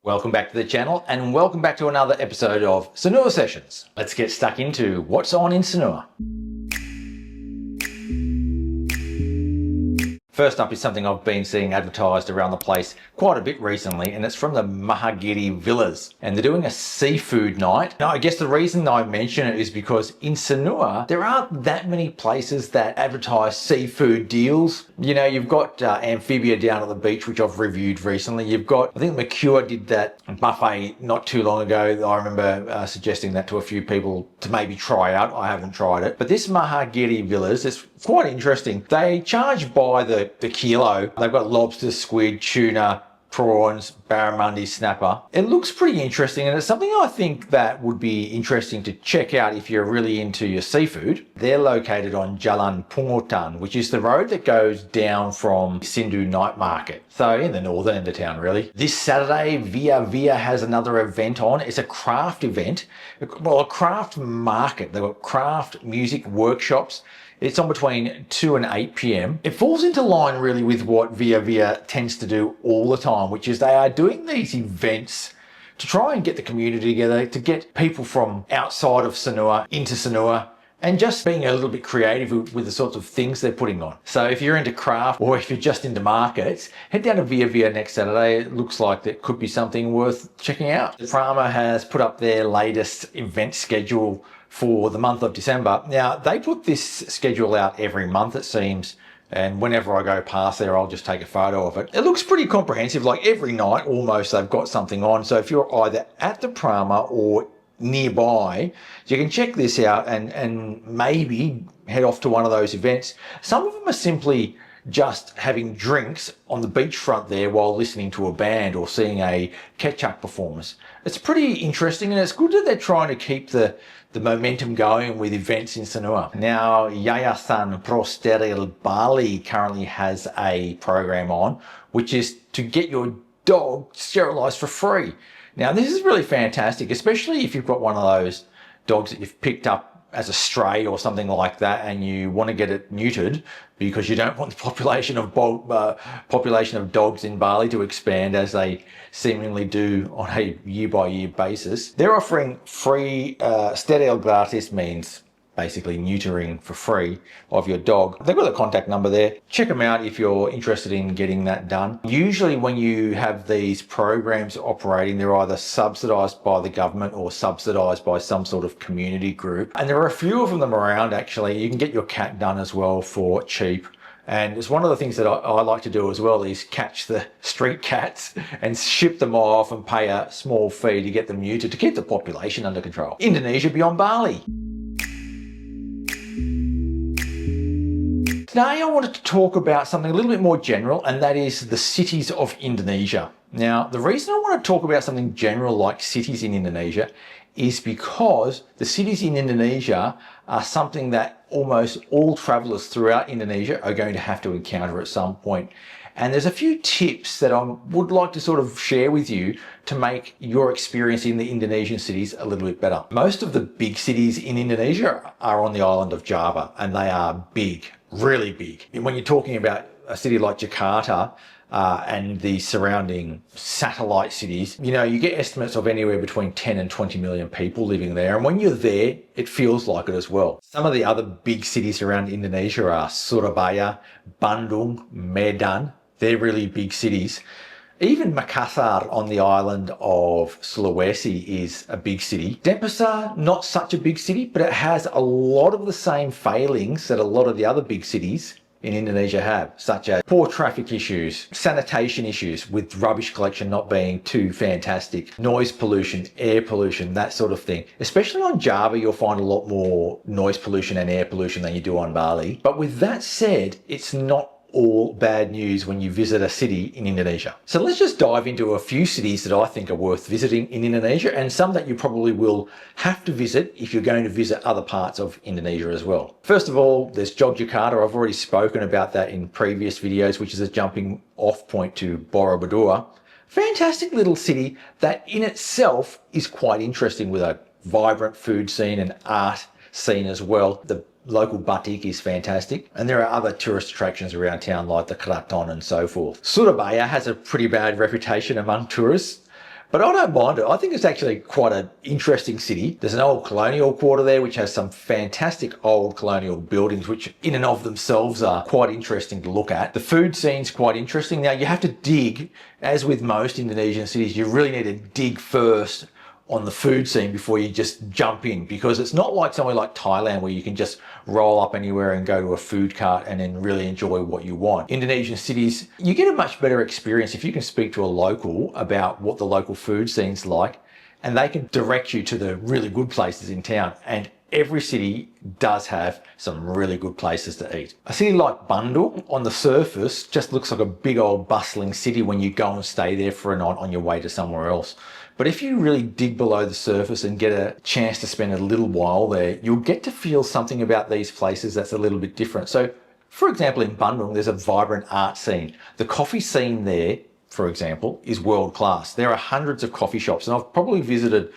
Welcome back to the channel and welcome back to another episode of Sanur Sessions. Let's get stuck into what's on in Sanur. First up is something I've been seeing advertised around the place quite a bit recently, and it's from the Mahagiri Villas, and they're doing a seafood night. Now, I guess the reason I mention it is because in Sanur, there aren't that many places that advertise seafood deals. You know, you've got Amphibia down at the beach, which I've reviewed recently. You've got, I think Mercure did that buffet not too long ago. I remember suggesting that to a few people to maybe try out. I haven't tried it. But this Mahagiri Villas is quite interesting. They charge by the kilo. They've got lobster, squid, tuna, prawns, barramundi, snapper. It looks pretty interesting, and it's something I think that would be interesting to check out if you're really into your seafood. They're located on Jalan Pungutan, which is the road that goes down from Sindu Night Market. So in the northern end of town, really. This Saturday, Via has another event on. It's a craft event, well, a craft market. They've got craft music workshops. It's on between 2 and 8 p.m. It falls into line really with what Via tends to do all the time, which is they are doing these events to try and get the community together, to get people from outside of Sanur into Sanur, and just being a little bit creative with the sorts of things they're putting on. So if you're into craft or if you're just into markets, head down to Via next Saturday. It looks like that could be something worth checking out. The Prama has put up their latest event schedule for the month of December. Now, they put this schedule out every month, it seems, and whenever I go past there, I'll just take a photo of it. It looks pretty comprehensive, like every night almost they've got something on. So if you're either at the Prama or nearby, you can check this out and maybe head off to one of those events. Some of them are simply just having drinks on the beachfront there while listening to a band or seeing a ketchup performance. It's pretty interesting, and it's good that they're trying to keep the momentum going with events in Sanur. Now, Yayasan Prosteril Bali currently has a program on, which is to get your dog sterilized for free. Now, this is really fantastic, especially if you've got one of those dogs that you've picked up as a stray or something like that, and you want to get it neutered because you don't want the population of dogs in Bali to expand as they seemingly do on a year-by-year basis. They're offering free steril gratis, means basically neutering for free of your dog. They've got a contact number there. Check them out if you're interested in getting that done. Usually when you have these programs operating, they're either subsidized by the government or subsidized by some sort of community group. And there are a few of them around, actually. You can get your cat done as well for cheap. And it's one of the things that I like to do as well, is catch the street cats and ship them off and pay a small fee to get them neutered to keep the population under control. Indonesia beyond Bali. Today I wanted to talk about something a little bit more general, and that is the cities of Indonesia. Now, the reason I want to talk about something general like cities in Indonesia is because the cities in Indonesia are something that almost all travelers throughout Indonesia are going to have to encounter at some point. And there's a few tips that I would like to sort of share with you to make your experience in the Indonesian cities a little bit better. Most of the big cities in Indonesia are on the island of Java, and they are big, really big. And when you're talking about a city like Jakarta and the surrounding satellite cities, you know, you get estimates of anywhere between 10 and 20 million people living there. And when you're there, it feels like it as well. Some of the other big cities around Indonesia are Surabaya, Bandung, Medan. They're really big cities. Even Makassar on the island of Sulawesi is a big city. Denpasar, not such a big city, but it has a lot of the same failings that a lot of the other big cities in Indonesia have, such as poor traffic issues, sanitation issues with rubbish collection not being too fantastic, noise pollution, air pollution, that sort of thing. Especially on Java, you'll find a lot more noise pollution and air pollution than you do on Bali. But with that said, it's not all bad news when you visit a city in Indonesia. So let's just dive into a few cities that I think are worth visiting in Indonesia, and some that you probably will have to visit if you're going to visit other parts of Indonesia as well. First of all, there's Yogyakarta. I've already spoken about that in previous videos, which is a jumping off point to Borobudur. Fantastic little city that in itself is quite interesting, with a vibrant food scene and art scene as well. The local batik is fantastic, and there are other tourist attractions around town like the Keraton and so forth. Surabaya has a pretty bad reputation among tourists, But I don't mind it. I think it's actually quite an interesting city. There's an old colonial quarter there, which has some fantastic old colonial buildings, which in and of themselves are quite interesting to look at. The food scene's quite interesting. Now, you have to dig, as with most Indonesian cities, you really need to dig first on the food scene before you just jump in, because it's not like somewhere like Thailand where you can just roll up anywhere and go to a food cart and then really enjoy what you want. Indonesian cities, you get a much better experience if you can speak to a local about what the local food scene's like, and they can direct you to the really good places in town. And every city does have some really good places to eat. A city like Bandung, on the surface, just looks like a big old bustling city when you go and stay there for a night on your way to somewhere else. But if you really dig below the surface and get a chance to spend a little while there, you'll get to feel something about these places that's a little bit different. So, for example, in Bandung, there's a vibrant art scene. The coffee scene there, for example, is world class. There are hundreds of coffee shops, and I've probably visited,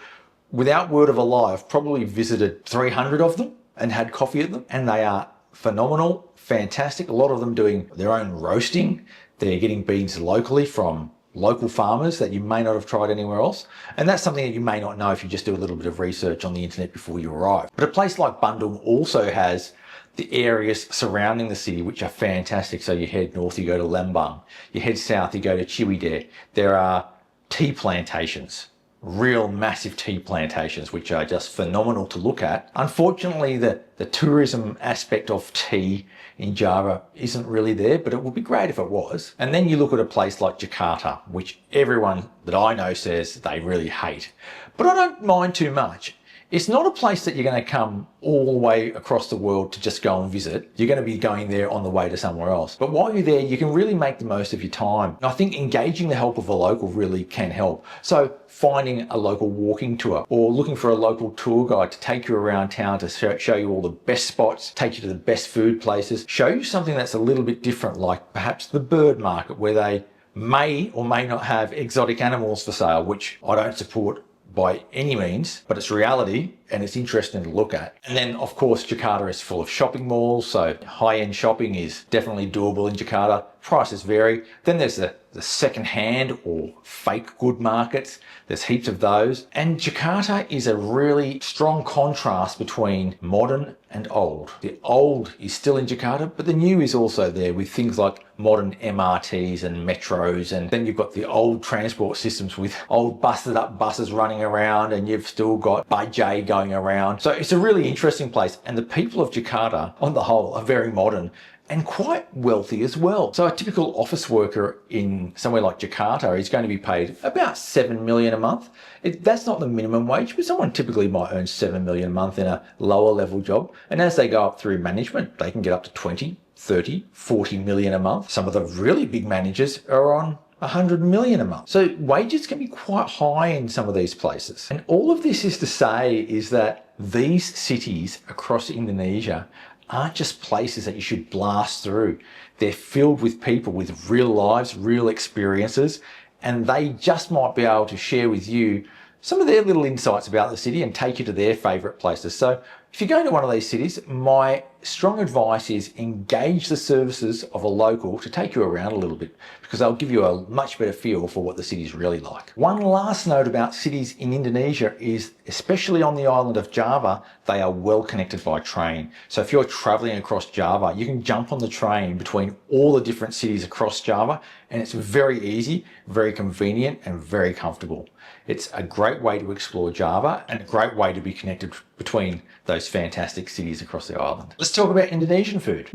without word of a lie, I've probably visited 300 of them and had coffee at them, and they are phenomenal, fantastic. A lot of them doing their own roasting. They're getting beans locally from local farmers that you may not have tried anywhere else. And that's something that you may not know if you just do a little bit of research on the internet before you arrive. But a place like Bandung also has the areas surrounding the city, which are fantastic. So you head north, you go to Lembang. You head south, you go to Ciwidey. There are tea plantations, real massive tea plantations, which are just phenomenal to look at. Unfortunately, the tourism aspect of tea in Java isn't really there, but it would be great if it was. And then you look at a place like Jakarta, which everyone that I know says they really hate. But I don't mind too much. It's not a place that you're going to come all the way across the world to just go and visit. You're going to be going there on the way to somewhere else. But while you're there, you can really make the most of your time. And I think engaging the help of a local really can help. So finding a local walking tour or looking for a local tour guide to take you around town to show you all the best spots, take you to the best food places, show you something that's a little bit different, like perhaps the bird market where they may or may not have exotic animals for sale, which I don't support by any means, but it's reality and it's interesting to look at. And then of course Jakarta is full of shopping malls, so high-end shopping is definitely doable in Jakarta. Prices vary. Then there's the second-hand or fake good markets. There's heaps of those. And Jakarta is a really strong contrast between modern and old. The old is still in Jakarta, but the new is also there with things like modern MRTs and metros. And then you've got the old transport systems with old busted up buses running around, and you've still got bajai going around. So it's a really interesting place. And the people of Jakarta, on the whole, are very modern and quite wealthy as well. So a typical office worker in somewhere like Jakarta is going to be paid about 7 million a month. That's not the minimum wage, but someone typically might earn 7 million a month in a lower level job. And as they go up through management, they can get up to 20, 30, 40 million a month. Some of the really big managers are on 100 million a month. So wages can be quite high in some of these places. And all of this is to say is that these cities across Indonesia aren't just places that you should blast through. They're filled with people with real lives, real experiences, and they just might be able to share with you some of their little insights about the city and take you to their favourite places. So if you're going to one of these cities, my strong advice is engage the services of a local to take you around a little bit, because they'll give you a much better feel for what the city's really like. One last note about cities in Indonesia is, especially on the island of Java, they are well connected by train. So if you're traveling across Java, you can jump on the train between all the different cities across Java, and it's very easy, very convenient, and very comfortable. It's a great way to explore Java and a great way to be connected between those fantastic cities across the island. Let's talk about Indonesian food.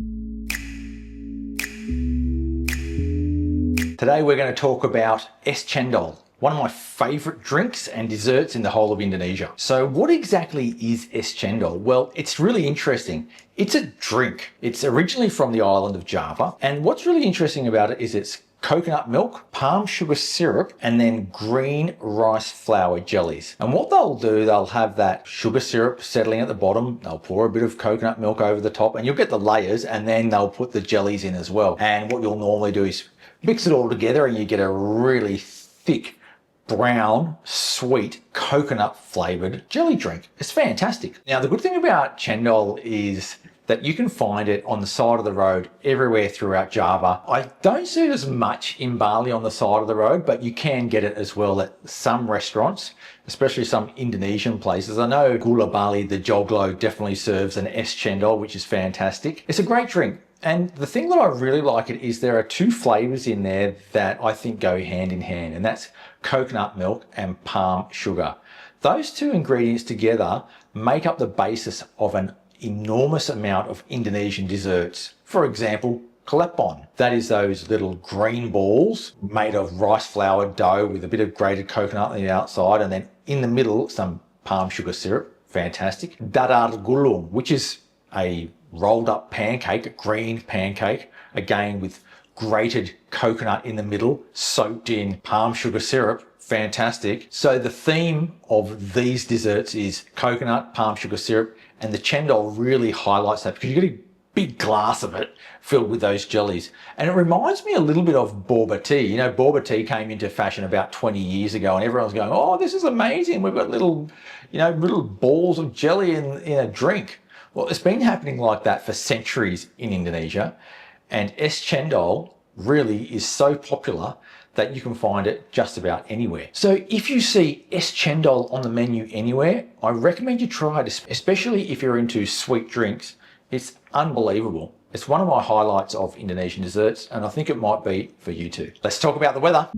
Today we're going to talk about es chendol, one of my favourite drinks and desserts in the whole of Indonesia. So what exactly is es chendol? Well, it's really interesting. It's a drink. It's originally from the island of Java, and what's really interesting about it is it's coconut milk, palm sugar syrup, and then green rice flour jellies. And what they'll do, they'll have that sugar syrup settling at the bottom, they'll pour a bit of coconut milk over the top, and you'll get the layers, and then they'll put the jellies in as well. And what you'll normally do is mix it all together and you get a really thick, brown, sweet, coconut flavoured jelly drink. It's fantastic. Now, the good thing about chendol is that you can find it on the side of the road everywhere throughout Java. I don't see it as much in Bali on the side of the road, but you can get it as well at some restaurants, especially some Indonesian places. I know Gula Bali, the Joglo, definitely serves an es chendol, which is fantastic. It's a great drink. And the thing that I really like it is there are two flavors in there that I think go hand in hand, and that's coconut milk and palm sugar. Those two ingredients together make up the basis of an enormous amount of Indonesian desserts. For example, kelepon. That is those little green balls made of rice flour dough with a bit of grated coconut on the outside, and then in the middle, some palm sugar syrup. Fantastic. Dadar gulung, which is a rolled up pancake, a green pancake, again with grated coconut in the middle, soaked in palm sugar syrup. Fantastic. So the theme of these desserts is coconut, palm sugar syrup, and the chendol really highlights that because you get a big glass of it filled with those jellies. And it reminds me a little bit of boba tea. You know, boba tea came into fashion about 20 years ago and everyone's going, oh, this is amazing. We've got little, little balls of jelly in a drink. Well, it's been happening like that for centuries in Indonesia. And es chendol really is so popular that you can find it just about anywhere. So if you see es chendol on the menu anywhere, I recommend you try it, especially if you're into sweet drinks. It's unbelievable. It's one of my highlights of Indonesian desserts, and I think it might be for you too. Let's talk about the weather.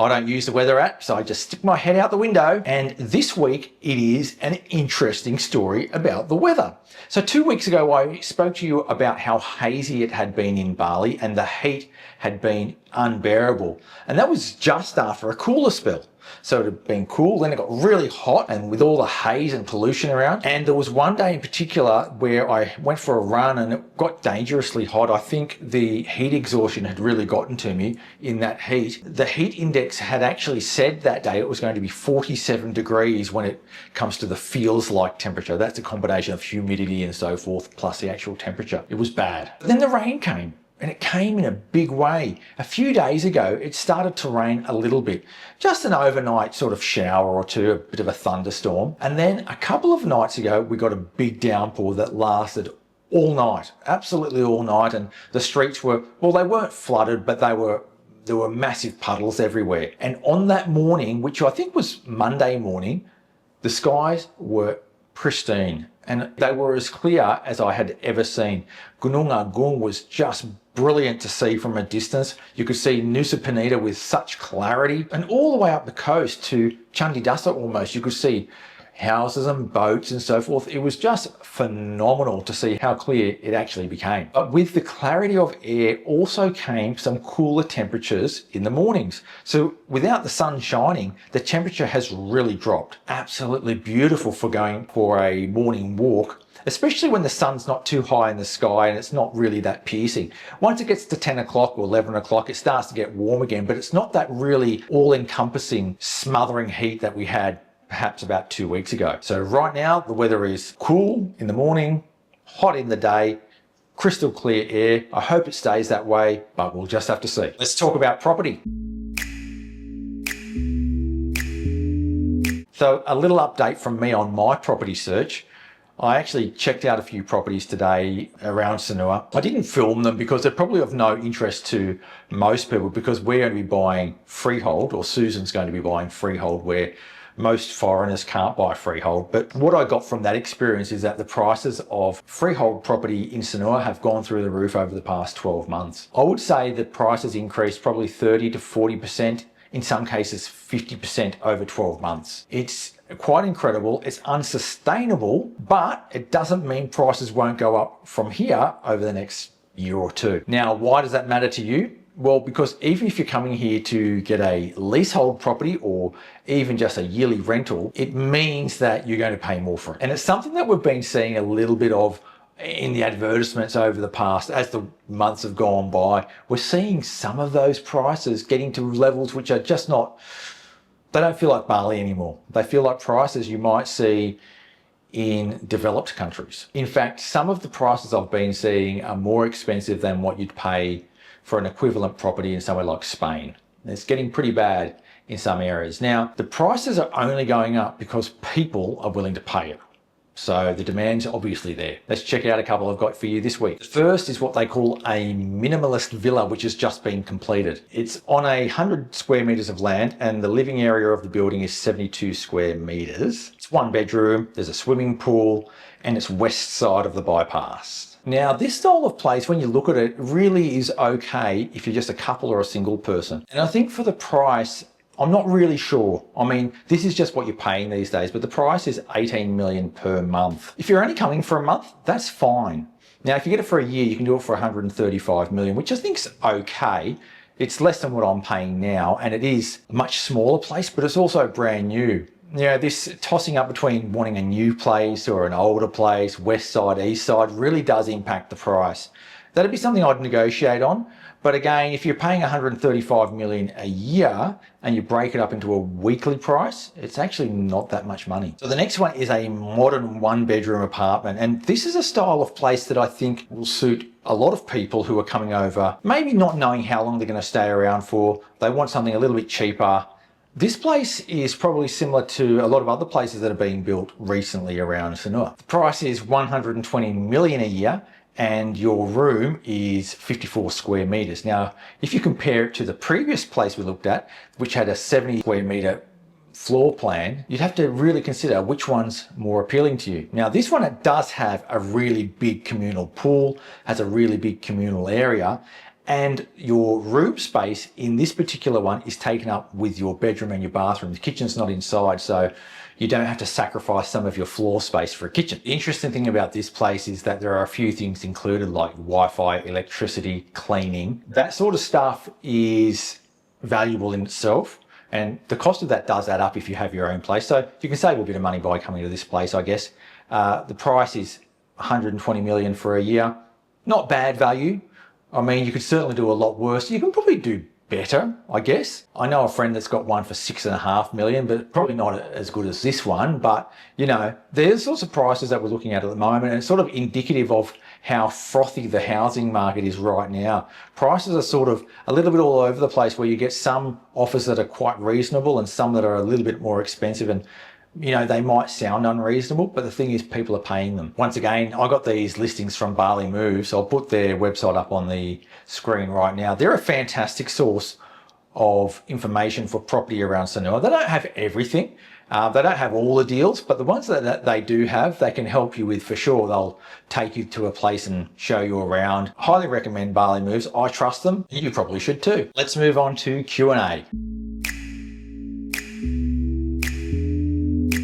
I don't use the weather app, so I just stick my head out the window. And this week, it is an interesting story about the weather. So 2 weeks ago, I spoke to you about how hazy it had been in Bali and the heat had been unbearable. And that was just after a cooler spell. So it had been cool, then it got really hot, and with all the haze and pollution around. And there was one day in particular where I went for a run and it got dangerously hot. I think the heat exhaustion had really gotten to me in that heat. The heat index had actually said that day it was going to be 47 degrees when it comes to the feels like temperature. That's a combination of humidity and so forth, plus the actual temperature. It was bad. But then the rain came. And it came in a big way. A few days ago, it started to rain a little bit. Just an overnight sort of shower or two, a bit of a thunderstorm. And then a couple of nights ago, we got a big downpour that lasted all night, absolutely all night. And the streets were, well, they weren't flooded, but there were massive puddles everywhere. And on that morning, which I think was Monday morning, the skies were pristine and they were as clear as I had ever seen. Gunung Agung was just brilliant to see from a distance. You could see Nusa Penida with such clarity, and all the way up the coast to Candi Dasa almost, you could see houses and boats and so forth. It was just phenomenal to see how clear it actually became. But with the clarity of air also came some cooler temperatures in the mornings. So without the sun shining, the temperature has really dropped. Absolutely beautiful for going for a morning walk, especially when the sun's not too high in the sky and it's not really that piercing. Once it gets to 10 o'clock or 11 o'clock, it starts to get warm again, but it's not that really all-encompassing smothering heat that we had perhaps about 2 weeks ago. So right now, the weather is cool in the morning, hot in the day, crystal clear air. I hope it stays that way, but we'll just have to see. Let's talk about property. So a little update from me on my property search. I actually checked out a few properties today around Sanur. I didn't film them because they're probably of no interest to most people because we're going to be buying freehold, or Susan's going to be buying freehold, where most foreigners can't buy freehold. But what I got from that experience is that the prices of freehold property in Sanur have gone through the roof over the past 12 months. I would say the prices increased probably 30 to 40%, in some cases 50% over 12 months. It's quite incredible. It's unsustainable, but it doesn't mean prices won't go up from here over the next year or two. Now, why does that matter to you? Well, because even if you're coming here to get a leasehold property or even just a yearly rental, it means that you're going to pay more for it. And it's something that we've been seeing a little bit of in the advertisements over the past, as the months have gone by. We're seeing some of those prices getting to levels which are just not, they don't feel like Bali anymore. They feel like prices you might see in developed countries. In fact, some of the prices I've been seeing are more expensive than what you'd pay for an equivalent property in somewhere like Spain. It's getting pretty bad in some areas. Now, the prices are only going up because people are willing to pay it. So the demand's obviously there. Let's check out a couple I've got for you this week. The first is what they call a minimalist villa, which has just been completed. It's on 100 square meters of land, and the living area of the building is 72 square meters. It's 1 bedroom, there's a swimming pool, and it's west side of the bypass. Now, this style of place, when you look at it, really is okay if you're just a couple or a single person. And I think for the price, I'm not really sure. I mean, this is just what you're paying these days, but the price is 18 million per month. If you're only coming for a month, that's fine. Now, if you get it for a year, you can do it for 135 million, which I think's okay. It's less than what I'm paying now, and it is a much smaller place, but it's also brand new. You know, this tossing up between wanting a new place or an older place, west side, east side, really does impact the price. That'd be something I'd negotiate on. But again, if you're paying 135 million a year and you break it up into a weekly price, it's actually not that much money. So the next one is a modern 1-bedroom apartment. And this is a style of place that I think will suit a lot of people who are coming over, maybe not knowing how long they're going to stay around for. They want something a little bit cheaper. This place is probably similar to a lot of other places that are being built recently around Sanur. The price is 120 million a year, and your room is 54 square meters. Now, if you compare it to the previous place we looked at, which had a 70 square meter floor plan, you'd have to really consider which one's more appealing to you. Now, this one, it does have a really big communal pool, has a really big communal area, and your room space in this particular one is taken up with your bedroom and your bathroom. The kitchen's not inside, so you don't have to sacrifice some of your floor space for a kitchen. The interesting thing about this place is that there are a few things included, like Wi-Fi, electricity, cleaning. That sort of stuff is valuable in itself, and the cost of that does add up if you have your own place. So you can save a bit of money by coming to this place, I guess. The price is 120 million for a year. Not bad value. I mean, you could certainly do a lot worse. You can probably do better, I guess. I know a friend that's got one for 6.5 million, but probably not as good as this one. But, you know, there's sorts of prices that we're looking at the moment, and it's sort of indicative of how frothy the housing market is right now. Prices are sort of a little bit all over the place, where you get some offers that are quite reasonable and some that are a little bit more expensive, and you know, they might sound unreasonable, but the thing is, people are paying them. Once again, I got these listings from Bali Moves. So I'll put their website up on the screen right now. They're a fantastic source of information for property around Sanur. They don't have everything. They don't have all the deals, but the ones that they do have, they can help you with for sure. They'll take you to a place and show you around. Highly recommend Bali Moves. I trust them. You probably should too. Let's move on to Q&A.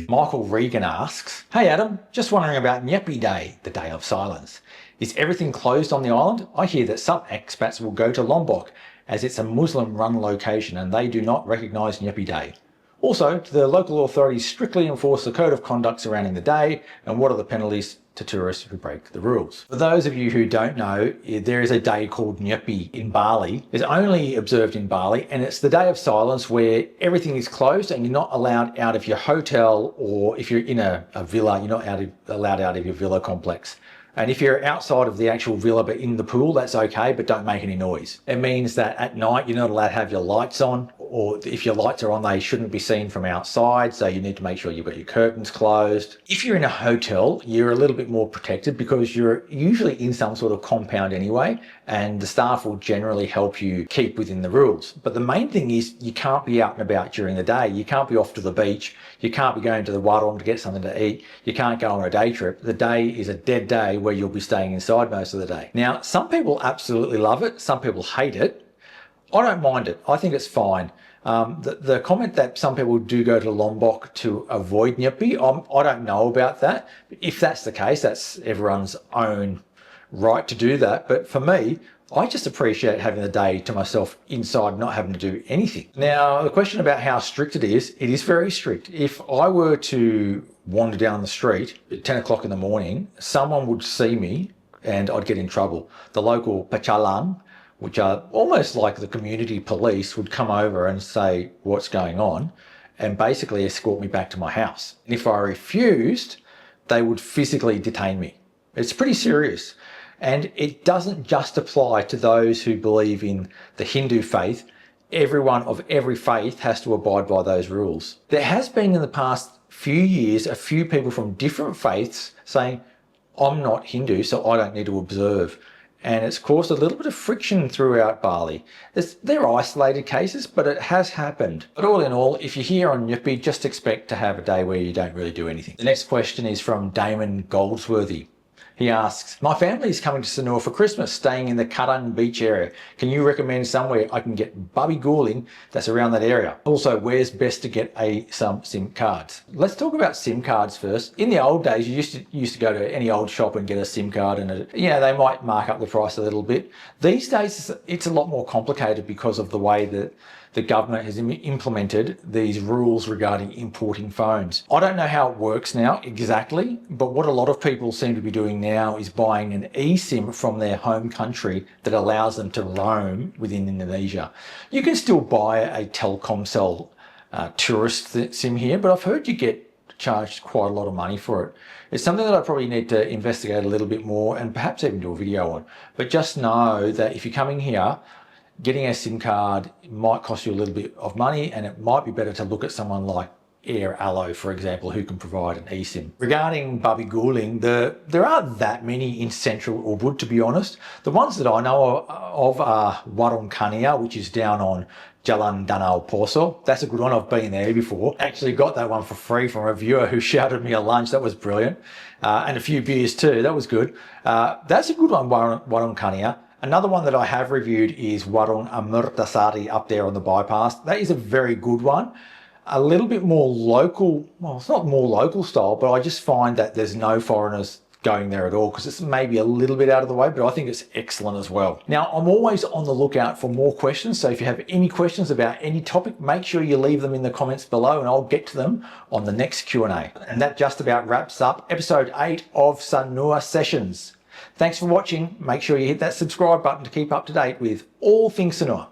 Michael Regan asks, "Hey Adam, just wondering about Nyepi Day, the Day of Silence. Is everything closed on the island? I hear that some expats will go to Lombok as it's a Muslim-run location and they do not recognise Nyepi Day. Also, do the local authorities strictly enforce the code of conduct surrounding the day, and what are the penalties to tourists who break the rules?" For those of you who don't know, there is a day called Nyepi in Bali. It's only observed in Bali, and it's the day of silence where everything is closed and you're not allowed out of your hotel, or if you're in a villa, you're not allowed out of your villa complex. And if you're outside of the actual villa but in the pool, that's okay, but don't make any noise. It means that at night you're not allowed to have your lights on, or if your lights are on, they shouldn't be seen from outside, so you need to make sure you've got your curtains closed. If you're in a hotel, you're a little bit more protected because you're usually in some sort of compound anyway, and the staff will generally help you keep within the rules. But the main thing is you can't be out and about during the day. You can't be off to the beach. You can't be going to the warung to get something to eat. You can't go on a day trip. The day is a dead day where you'll be staying inside most of the day. Now, some people absolutely love it. Some people hate it. I don't mind it. I think it's fine. The comment that some people do go to Lombok to avoid Nyepi, I don't know about that. If that's the case, that's everyone's own right to do that. But for me, I just appreciate having the day to myself inside, not having to do anything. Now, the question about how strict it is very strict. If I were to wander down the street at 10 o'clock in the morning, someone would see me and I'd get in trouble. The local pacalang, which are almost like the community police, would come over and say what's going on and basically escort me back to my house. And if I refused, they would physically detain me. It's pretty serious. And it doesn't just apply to those who believe in the Hindu faith. everyone of every faith has to abide by those rules. There has been in the past few years a few people from different faiths saying, I'm not Hindu, so I don't need to observe. And it's caused a little bit of friction throughout Bali. They're isolated cases, but it has happened. But all in all, if you're here on Nyepi, just expect to have a day where you don't really do anything. The next question is from Damon Goldsworthy. He asks, my family is coming to Sanur for Christmas, staying in the Kadang beach area. Can you recommend somewhere I can get babi guling that's around that area? Also, where's best to get some SIM cards? Let's talk about SIM cards first. In the old days, you used to go to any old shop and get a SIM card, and they might mark up the price a little bit. These days, it's a lot more complicated because of the way that the government has implemented these rules regarding importing phones. I don't know how it works now exactly, but what a lot of people seem to be doing now is buying an eSIM from their home country that allows them to roam within Indonesia. You can still buy a Telkomsel tourist SIM here, but I've heard you get charged quite a lot of money for it. It's something that I probably need to investigate a little bit more and perhaps even do a video on. But just know that if you're coming here, getting a SIM card might cost you a little bit of money, and it might be better to look at someone like Air Allo, for example, who can provide an eSIM. Regarding babi guling, there aren't that many in central Ubud, to be honest. The ones that I know of are Warung Kania, which is down on Jalan Danau Poso. That's a good one. I've been there before. Actually got that one for free from a viewer who shouted me a lunch. That was brilliant. And a few beers too. That was good. That's a good one, Warung Kania. Another one that I have reviewed is Warung Amurtasari up there on the bypass. That is a very good one. A little bit more local, well, it's not more local style, but I just find that there's no foreigners going there at all because it's maybe a little bit out of the way, but I think it's excellent as well. Now, I'm always on the lookout for more questions, so if you have any questions about any topic, make sure you leave them in the comments below and I'll get to them on the next Q&A. And that just about wraps up episode 8 of Sanur Sessions. Thanks for watching. Make sure you hit that subscribe button to keep up to date with all things Sanur.